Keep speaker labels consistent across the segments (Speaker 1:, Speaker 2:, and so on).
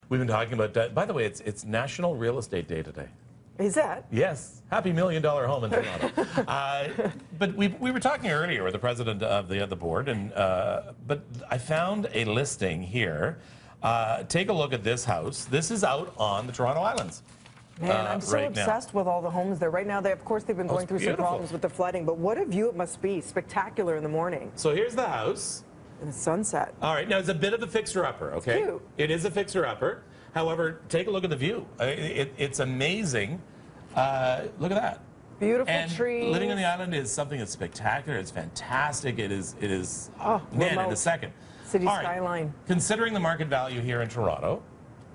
Speaker 1: We've been talking about, by the way, it's National Real Estate Day today.
Speaker 2: Is that?
Speaker 1: Yes. Happy $1 million home in Toronto. But we were talking earlier with the president of the board, and but I found a listing here. Take a look at this house. This is out on the Toronto Islands.
Speaker 2: Man, I'm so obsessed with all the homes there. Right now, of course, they've been going through some problems with the flooding, but what a view it must be. Spectacular in the morning.
Speaker 1: So here's the house.
Speaker 2: And the sunset.
Speaker 1: All right, now it's a bit of a fixer-upper, okay?
Speaker 2: Cute.
Speaker 1: It is a fixer-upper. However, take a look at the view. It's amazing. Look at that.
Speaker 2: Beautiful
Speaker 1: and
Speaker 2: trees.
Speaker 1: Living on the island is something that's spectacular. It's fantastic. It is man, in a second.
Speaker 2: City skyline.
Speaker 1: Considering the market value here in Toronto,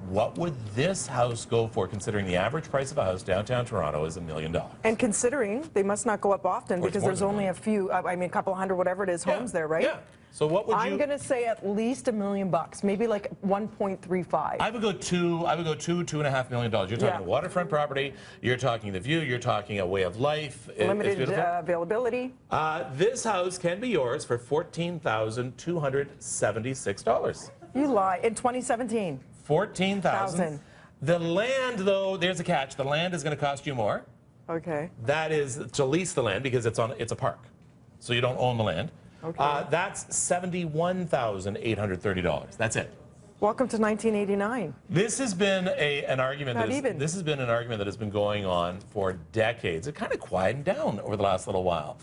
Speaker 1: what would this house go for, considering the average price of a house downtown Toronto is $1 million?
Speaker 2: And considering they must not go up often because there's only a few, I mean, a couple hundred, whatever it is, homes there, right?
Speaker 1: Yeah. So what would you?
Speaker 2: I'm going to say at least $1 million, maybe like 1.35.
Speaker 1: I would go $2.5 million. You're talking a waterfront property. You're talking the view. You're talking a way of life.
Speaker 2: Limited availability.
Speaker 1: This house can be yours for $14,276.
Speaker 2: You lie. In 2017.
Speaker 1: 14,000. The land, though, there's a catch. The land is going to cost you more.
Speaker 2: Okay.
Speaker 1: That is to lease the land because it's a park, so you don't own the land.
Speaker 2: Okay.
Speaker 1: That's $71,830. That's it.
Speaker 2: Welcome to 1989.
Speaker 1: This has been an argument. This has been an argument that has been going on for decades. It kind of quieted down over the last little while.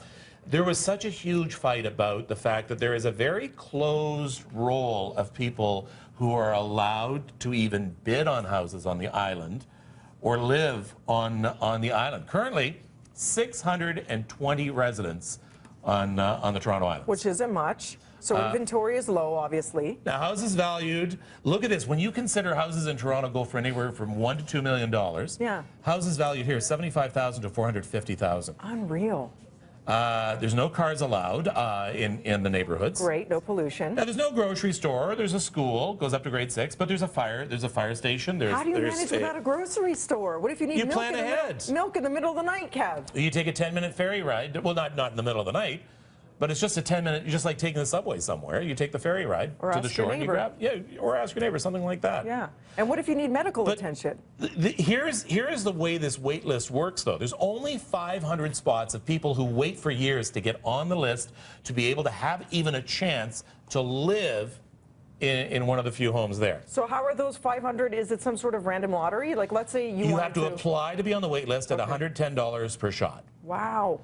Speaker 1: There was such a huge fight about the fact that there is a very closed roll of people who are allowed to even bid on houses on the island or live on the island. Currently, 620 residents on the Toronto Islands.
Speaker 2: Which isn't much. So inventory is low, obviously.
Speaker 1: Now, houses valued, look at this. When you consider houses in Toronto go for anywhere from $1 to $2 million,
Speaker 2: yeah.
Speaker 1: Houses valued here $75,000 to $450,000.
Speaker 2: Unreal.
Speaker 1: There's no cars allowed in the neighborhoods.
Speaker 2: Great, no pollution.
Speaker 1: Now, there's no grocery store. There's a school, goes up to grade 6, but there's a fire station.
Speaker 2: How do you manage without a grocery store? What if you need
Speaker 1: milk plan ahead.
Speaker 2: Milk in the middle of the night, Kev?
Speaker 1: You take a 10-minute ferry ride. Well, not in the middle of the night, but it's just a 10-minute, just like taking the subway somewhere. You take the ferry ride to the shore and you grab, or ask your neighbor, something like that.
Speaker 2: Yeah. And what if you need medical attention?
Speaker 1: Here's the way this wait list works, though. There's only 500 spots of people who wait for years to get on the list to be able to have even a chance to live in one of the few homes there.
Speaker 2: So how are those 500? Is it some sort of random lottery? Like, let's say you
Speaker 1: have to apply to be on the wait list at $110 per shot.
Speaker 2: Wow.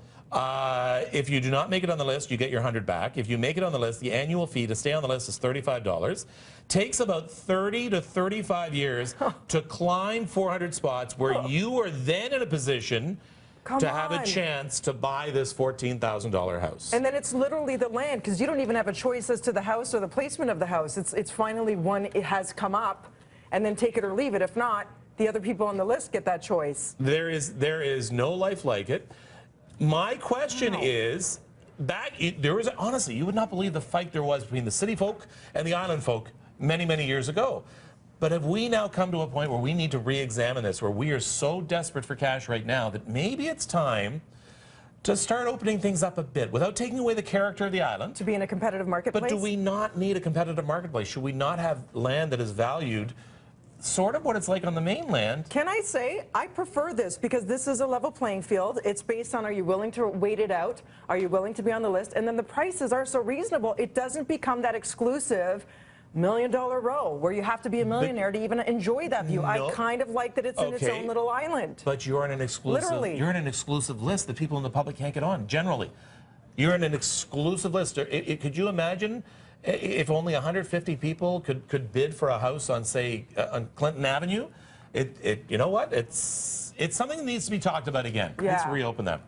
Speaker 1: If you do not make it on the list, you get your 100 back. If you make it on the list, the annual fee to stay on the list is $35. Takes about 30 to 35 years to climb 400 spots where you are then in a position to have a chance to buy this $14,000 house.
Speaker 2: And then it's literally the land, because you don't even have a choice as to the house or the placement of the house. It's finally one it has come up, and then take it or leave it. If not, the other people on the list get that choice.
Speaker 1: There is no life like it. My question is, honestly, you would not believe the fight there was between the city folk and the island folk many, many years ago. But have we now come to a point where we need to re-examine this, where we are so desperate for cash right now that maybe it's time to start opening things up a bit without taking away the character of the island?
Speaker 2: To be in a competitive marketplace?
Speaker 1: But do we not need a competitive marketplace? Should we not have land that is valued sort of what it's like on the mainland?
Speaker 2: Can I say, I prefer this because this is a level playing field. It's based on, are you willing to wait it out? Are you willing to be on the list? And then the prices are so reasonable, it doesn't become that exclusive $1 million row where you have to be a millionaire to even enjoy that view. I kind of like that it's in its own little island.
Speaker 1: But you're in an exclusive list that people in the public can't get on, generally. You're in an exclusive list. Could you imagine if only 150 people could bid for a house on, say, on Clinton Avenue? You know what? It's something that needs to be talked about again.
Speaker 2: Yeah.
Speaker 1: Let's reopen that.